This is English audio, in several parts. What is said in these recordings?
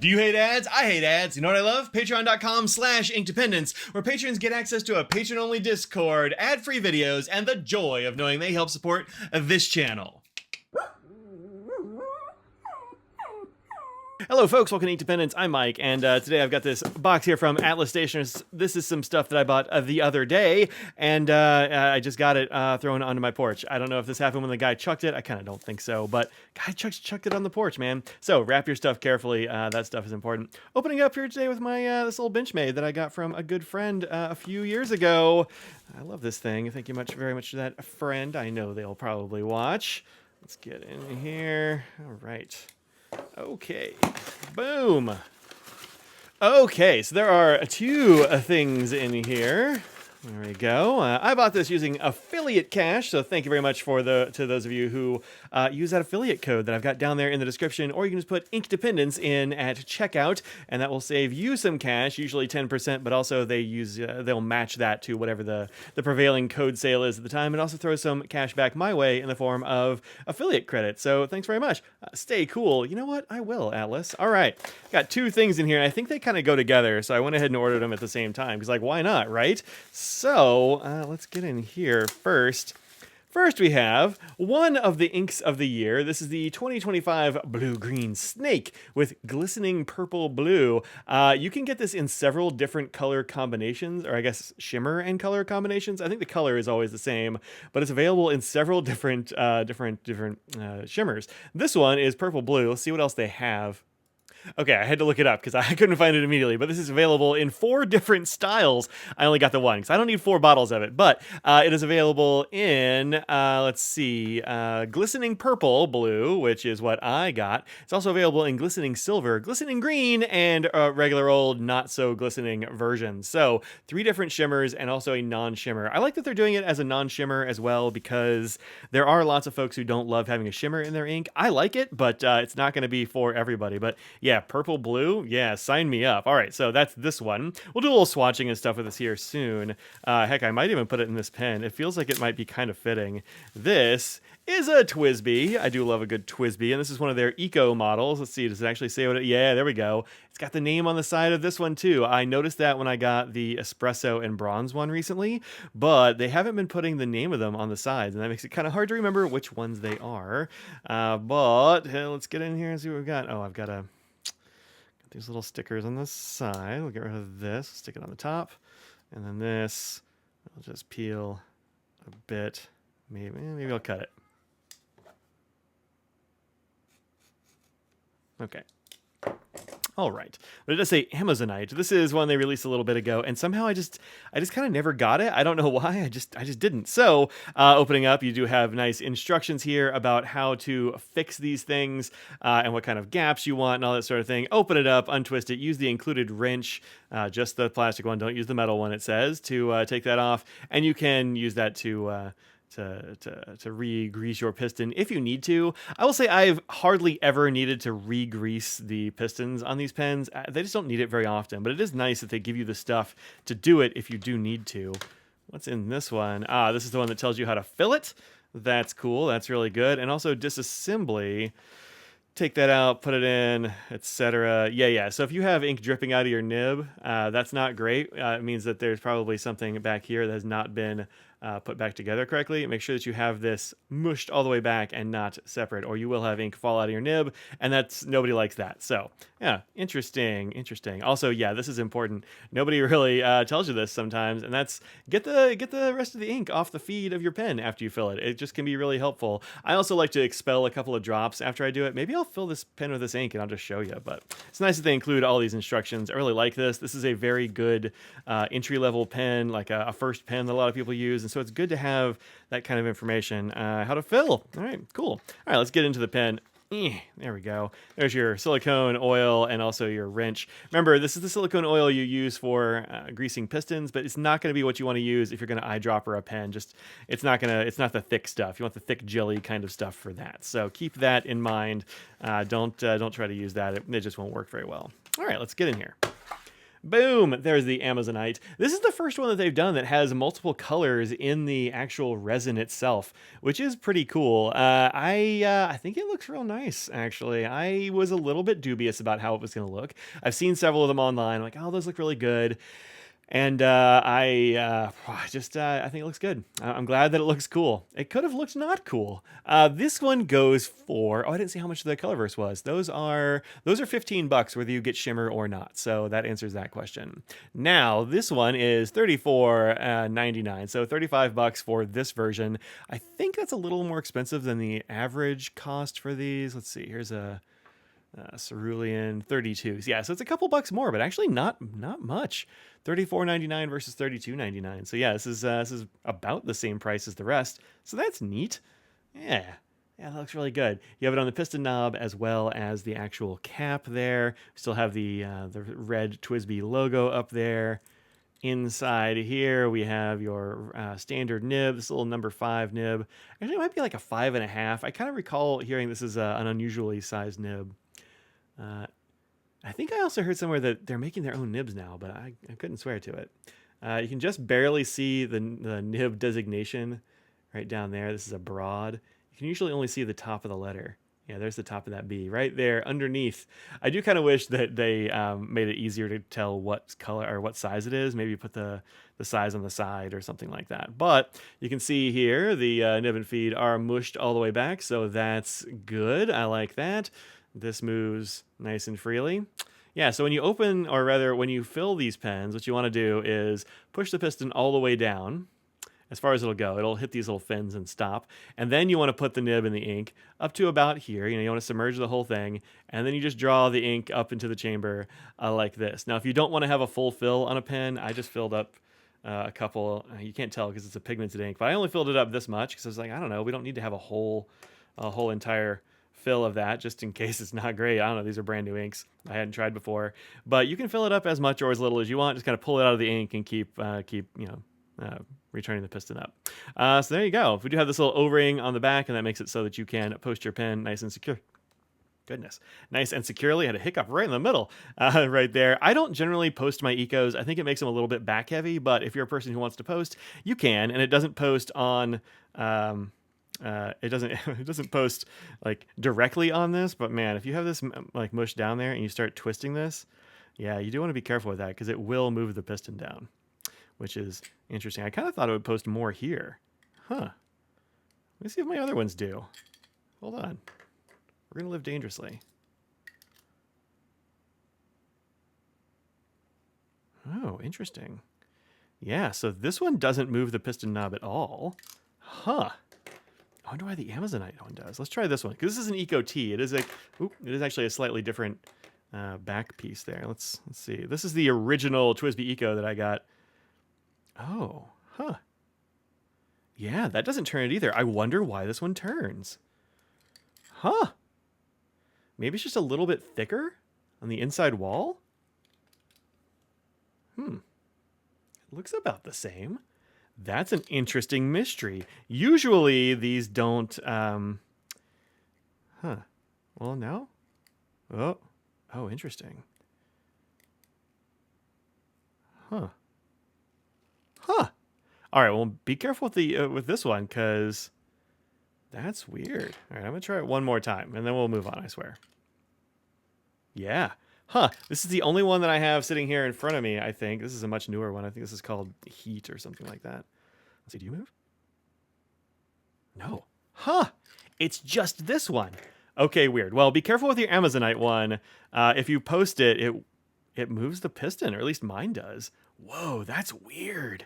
Do you hate ads? I hate ads. You know what I love? Patreon.com/inkdependence, where patrons get access to a patron-only Discord, ad-free videos, and the joy of knowing they help support this channel. Hello folks, welcome to Inkdependence. I'm Mike, and today I've got this box here from Atlas Stationers. This is some stuff that I bought the other day, and I just got it thrown onto my porch. I don't know if this happened when the guy chucked it. I kind of don't think so, but guy chucked it on the porch, man. So wrap your stuff carefully. That stuff is important. Opening up here today with my this little Benchmade that I got from a good friend a few years ago. I love this thing. Thank you very much to that friend. I know they'll probably watch. Let's get in here. All right. Okay, boom. Okay, so there are two things in here. There we go. I bought this using affiliate cash, so thank you very much to those of you who use that affiliate code that I've got down there in the description, or you can just put Inkdependence in at checkout, and that will save you some cash, usually 10%, but also they'll match that to whatever the prevailing code sale is at the time, and also throw some cash back my way in the form of affiliate credit. So thanks very much. Stay cool. You know what? I will, Atlas. All right. Got two things in here, and I think they kind of go together, so I went ahead and ordered them at the same time, because, like, why not, right? So let's get in here first. First, we have one of the inks of the year. This is the 2025 Blue-Green Snake with glistening purple blue. You can get this in several different color combinations, or I guess shimmer and color combinations. I think the color is always the same, but it's available in several different shimmers. This one is purple blue. Let's see what else they have. Okay, I had to look it up because I couldn't find it immediately, but this is available in 4 different styles. I only got the one because I don't need 4 bottles of it, but it is available in, let's see, glistening purple blue, which is what I got. It's also available in glistening silver, glistening green, and regular old not so glistening version. So 3 different shimmers and also a non-shimmer. I like that they're doing it as a non-shimmer as well because there are lots of folks who don't love having a shimmer in their ink. I like it, but it's not going to be for everybody. But yeah, purple blue, yeah, sign me up. All right, so that's this one. We'll do a little swatching and stuff with this here soon. Heck, I might even put it in this pen. It feels like it might be kind of fitting. This is a TWSBI. I do love a good TWSBI, and this is one of their eco models. Let's see, does it actually say what it, yeah, there we go. It's got the name on the side of this one too. I noticed that when I got the espresso and bronze one recently, but they haven't been putting the name of them on the sides, and that makes it kind of hard to remember which ones they are. But let's get in here and see what we've got. Oh, I've got these little stickers on the side. We'll get rid of this, stick it on the top, and then this, I'll just peel a bit. Maybe I'll cut it. Okay. All right, but it does say Amazonite. This is one they released a little bit ago, and somehow I just kind of never got it. I don't know why. I just didn't. So opening up, you do have nice instructions here about how to fix these things and what kind of gaps you want and all that sort of thing. Open it up, untwist it, use the included wrench, just the plastic one. Don't use the metal one. It says to take that off, and you can use that to re-grease your piston if you need to. I will say I've hardly ever needed to re-grease the pistons on these pens. They just don't need it very often, but it is nice that they give you the stuff to do it if you do need to. What's in this one? This is the one that tells you how to fill it. That's cool. That's really good. And also disassembly. Take that out, put it in, etc. Yeah. So if you have ink dripping out of your nib, that's not great. It means that there's probably something back here that has not been put back together correctly. Make sure that you have this mushed all the way back and not separate, or you will have ink fall out of your nib, and nobody likes that. So yeah, interesting. Also, yeah, this is important. Nobody really tells you this sometimes, and that's get the rest of the ink off the feed of your pen after you fill it. It just can be really helpful. I also like to expel a couple of drops after I do it. Maybe I'll fill this pen with this ink and I'll just show you, but it's nice that they include all these instructions. I really like this. This is a very good entry-level pen, like a first pen that a lot of people use, and so it's good to have that kind of information. How to fill. All right, cool. All right, let's get into the pen. There we go. There's your silicone oil and also your wrench. Remember, this is the silicone oil you use for greasing pistons, but it's not going to be what you want to use if you're going to eyedropper a pen. It's not the thick stuff. You want the thick jelly kind of stuff for that. So keep that in mind. Don't try to use that. It just won't work very well. All right, let's get in here. Boom! There's the Amazonite. This is the first one that they've done that has multiple colors in the actual resin itself, which is pretty cool. I think it looks real nice, actually. I was a little bit dubious about how it was going to look. I've seen several of them online. I'm like, oh, those look really good. And I think it looks good. I'm glad that it looks cool. It could have looked not cool. This one goes for, I didn't see how much the Colorverse was. Those are $15 whether you get shimmer or not. So that answers that question. Now this one is $34.99. So $35 for this version. I think that's a little more expensive than the average cost for these. Let's see. Here's a cerulean 32. Yeah, so it's a couple bucks more, but actually not much. $34.99 versus $32.99. So yeah, this is about the same price as the rest. So that's neat. Yeah, that looks really good. You have it on the piston knob as well as the actual cap there. We still have the red TWSBI logo up there. Inside here, we have your standard nib, this little number 5 nib. Actually, it might be like a 5.5. I kind of recall hearing this is an unusually sized nib. I think I also heard somewhere that they're making their own nibs now, but I couldn't swear to it. You can just barely see the nib designation right down there. This is a broad. You can usually only see the top of the letter. Yeah, there's the top of that B right there underneath. I do kind of wish that they made it easier to tell what color or what size it is. Maybe put the size on the side or something like that. But you can see here the nib and feed are mushed all the way back, so that's good. I like that. This moves nice and freely. Yeah, so when you open, or rather when you fill these pens, what you want to do is push the piston all the way down as far as it'll go. It'll hit these little fins and stop. And then you want to put the nib in the ink up to about here. You want to submerge the whole thing. And then you just draw the ink up into the chamber like this. Now, if you don't want to have a full fill on a pen, I just filled up a couple. You can't tell because it's a pigmented ink. But I only filled it up this much because I was like, I don't know. We don't need to have a whole entire fill of that just in case it's not great. I don't know. These are brand new inks I hadn't tried before. But you can fill it up as much or as little as you want. Just kind of pull it out of the ink and keep returning the piston up. So there you go. We do have this little O-ring on the back, and that makes it so that you can post your pen nice and secure. Goodness. Nice and securely. I had a hiccup right in the middle right there. I don't generally post my ecos. I think it makes them a little bit back heavy, but if you're a person who wants to post, you can, and it doesn't post on... it doesn't post like directly on this, but man, if you have this like mush down there and you start twisting this, yeah, you do want to be careful with that because it will move the piston down, which is interesting. I kind of thought it would post more here. Huh. Let me see if my other ones do. Hold on. We're going to live dangerously. Oh, interesting. Yeah, so this one doesn't move the piston knob at all. Huh. I wonder why the Amazonite one does. Let's try this one, because this is an Eco T. It is actually a slightly different back piece there. Let's see. This is the original TWSBI Eco that I got. Oh, huh. Yeah, that doesn't turn it either. I wonder why this one turns. Huh. Maybe it's just a little bit thicker on the inside wall? It looks about the same. That's an interesting mystery. Usually these don't, Well, no. Oh, interesting. Huh. All right, well, be careful with this one, because that's weird. All right, I'm going to try it one more time, and then we'll move on, I swear. Yeah. Huh. This is the only one that I have sitting here in front of me, I think. This is a much newer one. I think this is called Heat or something like that. Let's see, do you move? No. Huh. It's just this one. Okay, weird. Well, be careful with your Amazonite one. If you post it, it moves the piston, or at least mine does. Whoa, that's weird.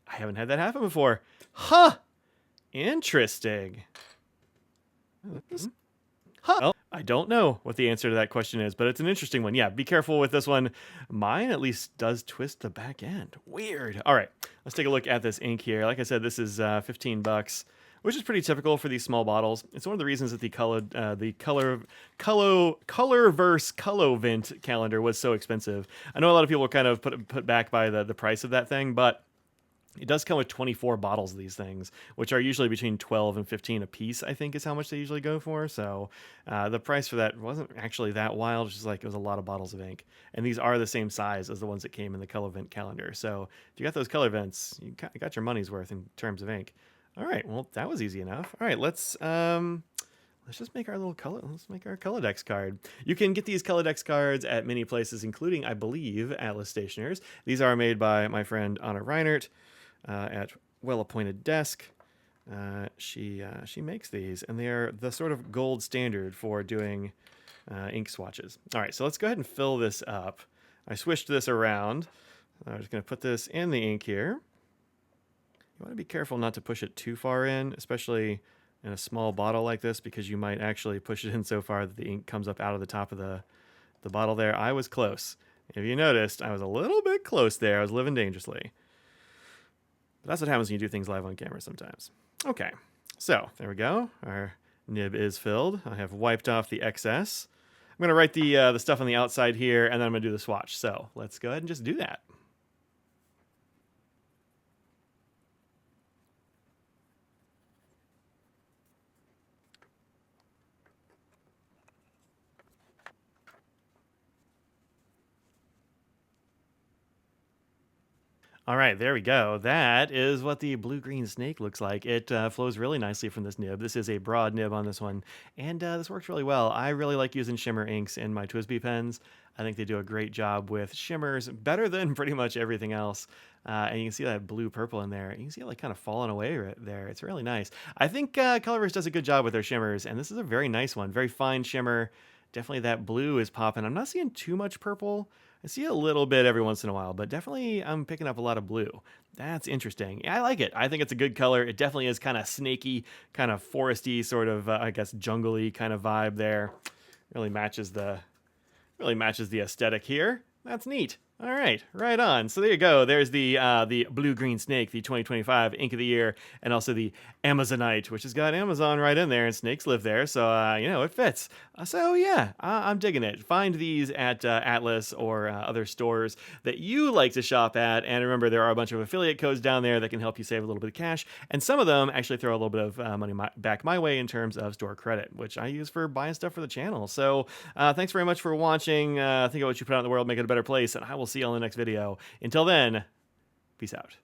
I haven't had that happen before. Huh. Interesting. Huh. Well, I don't know what the answer to that question is, but it's an interesting one. Yeah, be careful with this one. Mine at least does twist the back end. Weird. All right, let's take a look at this ink here. Like I said, this is $15, which is pretty typical for these small bottles. It's one of the reasons that the Colorverse Colovint calendar was so expensive. I know a lot of people were kind of put back by the price of that thing, but It does come with 24 bottles of these things, which are usually between 12 and 15 a piece, I think is how much they usually go for. So the price for that wasn't actually that wild. It's just like it was a lot of bottles of ink. And these are the same size as the ones that came in the color vent calendar. So if you got those color vents, you got your money's worth in terms of ink. All right, well, that was easy enough. All right, let's just make our little color. Let's make our Colodex card. You can get these Colodex cards at many places, including, I believe, Atlas Stationers. These are made by my friend Anna Reinert at Well Appointed Desk. She makes these, and they are the sort of gold standard for doing ink swatches. All right, so let's go ahead and fill this up. I switched this around. I'm just going to put this in the ink here. You want to be careful not to push it too far in, especially in a small bottle like this, because you might actually push it in so far that the ink comes up out of the top of the bottle there. I was close. If you noticed, I was a little bit close there. I was living dangerously. But that's what happens when you do things live on camera sometimes. Okay, so there we go. Our nib is filled. I have wiped off the excess. I'm going to write the stuff on the outside here, and then I'm going to do the swatch. So let's go ahead and just do that. All right, there we go. That is what the blue-green snake looks like. It flows really nicely from this nib. This is a broad nib on this one, and this works really well. I really like using shimmer inks in my TWSBI pens. I think they do a great job with shimmers, better than pretty much everything else. And you can see that blue-purple in there. You can see it like kind of falling away right there. It's really nice. I think Colorverse does a good job with their shimmers, and this is a very nice one. Very fine shimmer. Definitely that blue is popping. I'm not seeing too much purple. I see a little bit every once in a while, but definitely I'm picking up a lot of blue. That's interesting. I like it. I think it's a good color. It definitely is kind of snaky, kind of foresty, sort of, I guess, jungly kind of vibe there. Really matches the aesthetic here. That's neat. All right, right on. So there you go. There's the blue-green snake, the 2025 Ink of the Year, and also the Amazonite, which has got Amazon right in there, and snakes live there, so you know, it fits. So yeah, I'm digging it. Find these at Atlas or other stores that you like to shop at, and remember there are a bunch of affiliate codes down there that can help you save a little bit of cash, and some of them actually throw a little bit of money back my way in terms of store credit, which I use for buying stuff for the channel. So thanks very much for watching. Think about what you put out in the world, make it a better place, and I will see you on the next video. Until then, peace out.